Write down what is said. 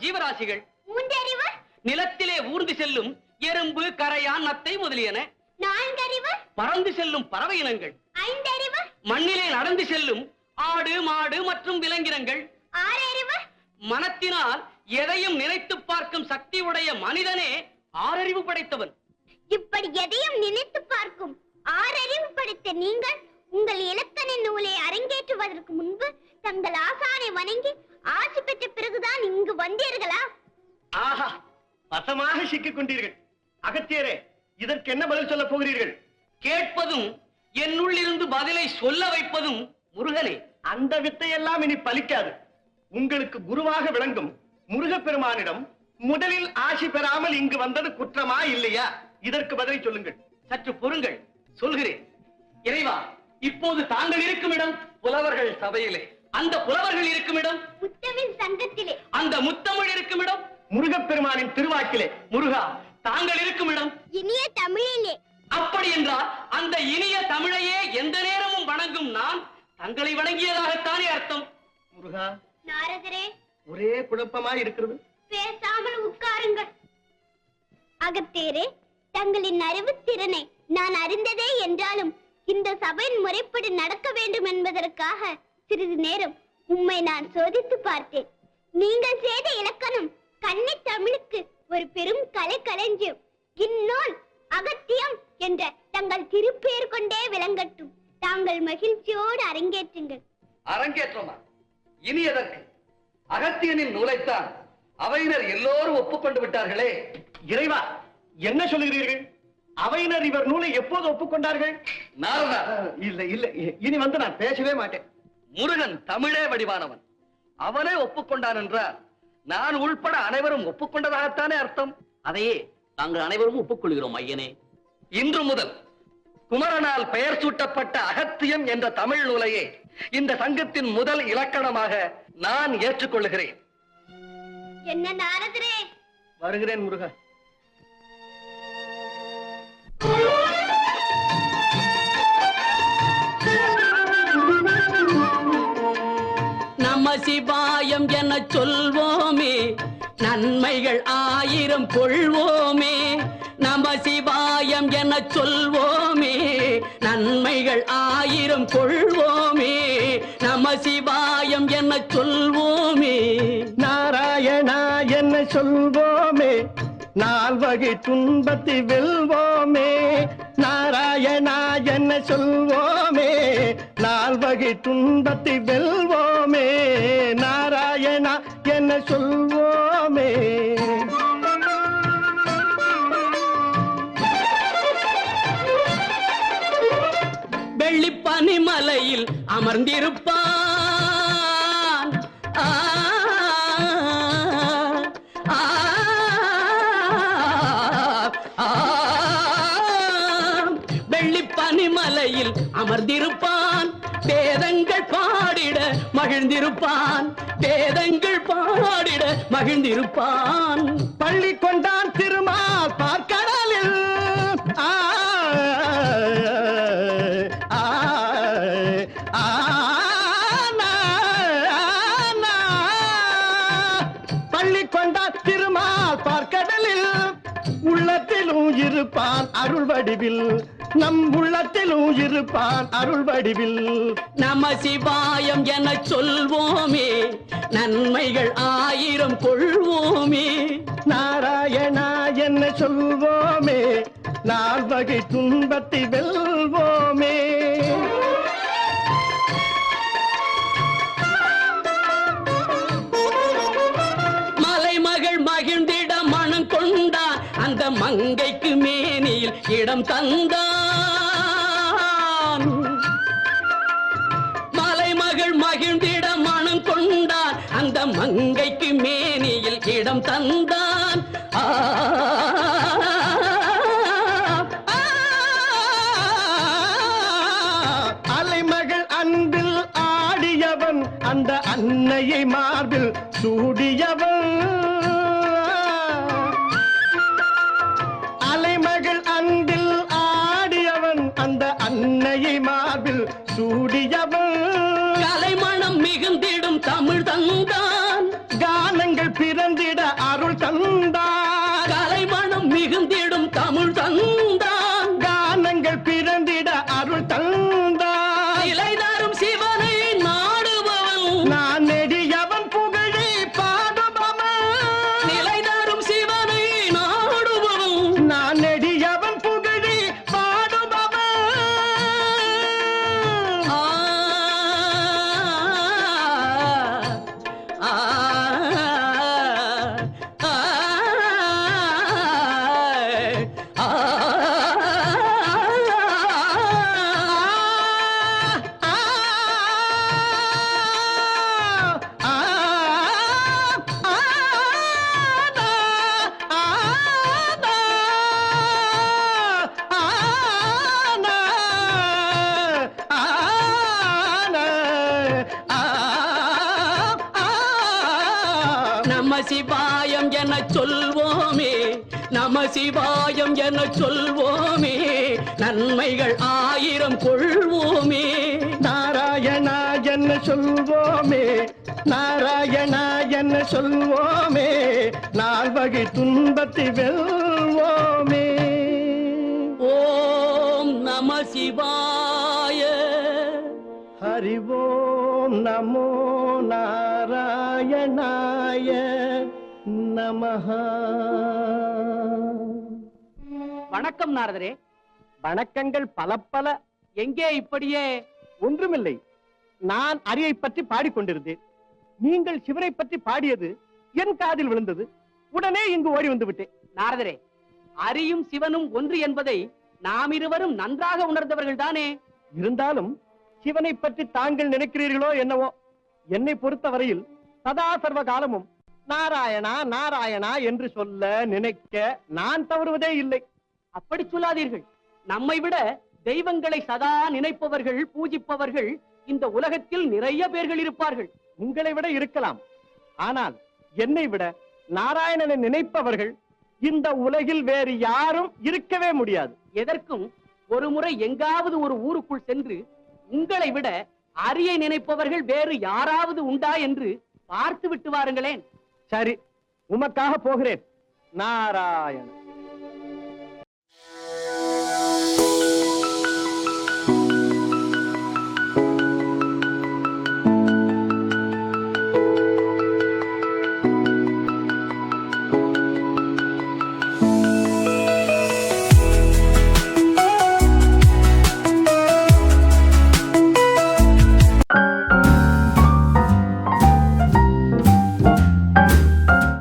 ஜீவராசிகள். மூன்றறிவு நிலத்திலே ஊர்ந்து செல்லும் எறும்பு, கரையான், நத்தை முதலியன. நான்கறிவு பறந்து செல்லும் பறவை இனங்கள். ஐந்தறிவு மண்ணிலே நடந்து செல்லும் ஆடு, மாடு மற்றும் விலங்கினங்கள். ஆறறிவு மனத்தினால் எதையும் நினைத்து பார்க்கும் சக்தி உடைய மனிதனே ஆறறிவு படைத்தவன். இப்படி எதையும் நினைத்து பார்க்கும் ஆறறிவு படைத்த நீங்கள் உங்கள் இலக்கண நூலை அரங்கேற்றுவதற்கு முன்பு தங்கள் ஆசானை வணங்கி ஆசி பெற்ற பிறகுதான் இங்கு வந்தீர்களா? ஆஹா, வசமாக சிக்கிக் கொண்டீர்கள். அகத்தியரே, இதற்கு என்ன பதில் சொல்ல போகிறீர்கள்? கேட்பதும் என்னுள்ளிருந்து பதிலை சொல்ல வைப்பதும் முருகனே. அந்த வித்தையெல்லாம் இனி பலிக்காது. உங்களுக்கு குருவாக விளங்கும் முருகப்பெருமானிடம் முதலில் ஆசி பெறாமல் இங்கு வந்தது குற்றமா இல்லையா? இதற்கு பதிலை சொல்லுங்கள். சற்று பொறுங்கள், சொல்கிறேன். இறைவா, இப்போது தாங்கள் இருக்கும் இடம் புலவர்கள் சபையிலே. அந்த புலவர்கள் இருக்கும் இடம் முத்தமிழ் சங்கத்திலே. அந்த முத்தமிழ் இருக்கும் இடம் முருகப்பெருமானின் திருவாக்கிலே. முருகா, தாங்கள் இருக்கும் இடம் இனிய தமிழிலே. அப்படி என்றால் அந்த இனிய தமிழையே எந்த நேரமும் வணங்கும் நான் தங்களை வணங்கியதாகத்தானே அர்த்தம். முருகா, நாரதரே, ஒரே குழப்பமாய் இருக்கிறது. பேசாமல் உட்காருங்கள். அகத்தியரே, தங்களின் அறிவுத்திறனை நான் அறிந்ததே என்றாலும் இந்த சபையின் முறைப்படி நடக்க வேண்டும் என்பதற்காக சிறிது நேரம் உம்மை நான் சோதித்து பார்த்தேன். நீங்கள் செய்த இலக்கணம் கன்னி தமிழுக்கு ஒரு பெரும் கலை களஞ்சியம். இந்நூல் அகத்தியம் என்ற தங்கள் திருப்பெயர் கொண்டே விளங்கட்டும். தாங்கள் மகிழ்ச்சியோடு அரங்கேற்றுங்கள். அரங்கேற்றமா? இனி எதற்கு? அகத்தியனின் நூலைத்தான் அவையினர் எல்லோரும் ஒப்புக்கொண்டு விட்டார்களே. இறைவா, என்ன சொல்லுகிறீர்கள்? அவையினர் இவர் நூலை எப்போது ஒப்புக்கொண்டார்கள்? நாரதா, இல்ல இல்ல, இனி வந்து நான் பேசவே மாட்டேன். முருகன் தமிழே வடிவானவன். அவனே ஒப்புக்கொண்டான் என்றால் நான் உள்பட அனைவரும் ஒப்புக்கொண்டதாகத்தானே அர்த்தம். அதையே நாங்கள் அனைவரும் ஒப்புக்கொள்கிறோம் ஐயனே. இன்று முதல் குமரனால் பெயர் சூட்டப்பட்ட அகத்தியம் என்ற தமிழ் நூலையே இந்த சங்கத்தின் முதல் இலக்கணமாக நான் ஏற்றுக்கொள்ளுகிறேன். என்ன நாரதரே? வருகிறேன் முருகா. நம சிவாயம் என சொல்வோமே, நன்மைகள் 1000 கொள்வோமே. நம சிவாயம் என சொல்வோமே, நன்மைகள் 1000 கொள்வோமே. நம சிவாயம் என சொல்வோமே. நாராயணா என்ன சொல்வோமே, நால்வகை துன்பத்தை வெல்வோமே. நாராயணா என்ன சொல்வோமே, நால்வகை துன்பத்தை வெல்வோமே. நாராயணா என்ன சொல்வோமே. வெள்ளிப்பனிமலையில் அமர்ந்திருப்பான். வெள்ளிப்பனிமலையில் அமர்ந்திருப்பான். வேதங்கள் பாடிட மகிழ்ந்திருப்பான். வேதங்கள் பாடிட மகிழ்ந்திருப்பான். பள்ளி கொண்டான் திருமால் பார்க்கடலில். பள்ளி கொண்டான் திருமால் பார்க்கடலில். உள்ளத்திலும் இருப்பான் அருள் வடிவில். நம் உள்ளத்திலும் இருப்பான் அருள் வடிவில். நம சிவாயம் என சொல்வோமே, நன்மைகள் 1000 கொள்வோமே. நாராயணா என்ன சொல்வோமே, நால்வகை துன்பத்தை வெல்வோமே. மலைமகள் மகிழ்ந்திட மனம் கொண்டான். அந்த மங்கைக்கு மேனியில் இடம் தந்தான். மலைமகள் மகிழ்ந்திட மனம் கொண்டான். அந்த மங்கைக்கு மேனியில் இடம் தந்தான். அலைமகள் அன்பில் ஆடியவன், அந்த அன்னையை மார்பில் சூடியவன். அலைமகள் அன்பில் ஆடியவன், அந்த அன்னையை மார்பில் சூடியவன். கலைமணம் மிகுந்திடும் தமிழ் தந்தான். கானங்கள் பிறந்திட தந்தான். கலைமணம் மிகுந்திடும் தமிழ் தந்தான். கானங்கள் பிறந்திட அருள் தந்தான். இலை தரும் சிவனை நாடுபவன். நான் நெடியவன் புகழே பாடுபவன். நிலை தரும் சிவனை நாடுபவன். நான் நெடியவன் புகழே பாடுபவன். ஆ, ஆ, ஆ, ஆ, நம சிவாயம் என சொல்வோமே, நம சிவாயம் என சொல்வோமே, நன்மைகள் 1000 கொள்வோமே. நாராயணா என்ன சொல்வோமே, நாராயணா என்ன சொல்வோமே, நால்வகை துன்பத்தை வெல்வோமே. ஓம் நம சிவாய. ஹரி ஓம் நமோ நாராயணாய நமஹ. வணக்கம் நாரதரே. வணக்கங்கள் பல பல. எங்கே இப்படியே? ஒன்றுமில்லை, நான் அரியை பற்றி பாடிக்கொண்டிருந்தேன். நீங்கள் சிவனை பற்றி பாடியது என் காதில் விழுந்தது. உடனே இங்கு ஓடி வந்து விட்டேன். நாரதரே, அரியும் சிவனும் ஒன்று என்பதை நாம் இருவரும் நன்றாக உணர்ந்தவர்கள் தானே. இருந்தாலும் சிவனை பற்றி தாங்கள் நினைக்கிறீர்களோ என்னவோ, என்னை பொறுத்தவரையில் சதா சர்வ காலமும் நாராயணா நாராயணா என்று சொல்ல நினைக்க நான் தவறுவதே இல்லை. அப்படி சொல்லாதீர்கள். நம்மை விட தெய்வங்களை சதா நினைப்பவர்கள், பூஜிப்பவர்கள் இந்த உலகத்தில் நிறைய பேர்கள் இருப்பார்கள். உங்களை விட இருக்கலாம். ஆனால் என்னை விட நாராயணனை நினைப்பவர்கள் இந்த உலகில் வேறு யாரும் இருக்கவே முடியாது. எதற்கும் ஒரு முறை எங்காவது ஒரு ஊருக்குள் சென்று உங்களை விட அரியை நினைப்பவர்கள் வேறு யாராவது உண்டா என்று பார்த்து விட்டு வாருங்களேன். சரி, உமக்காக போகிறேன். நாராயணன்.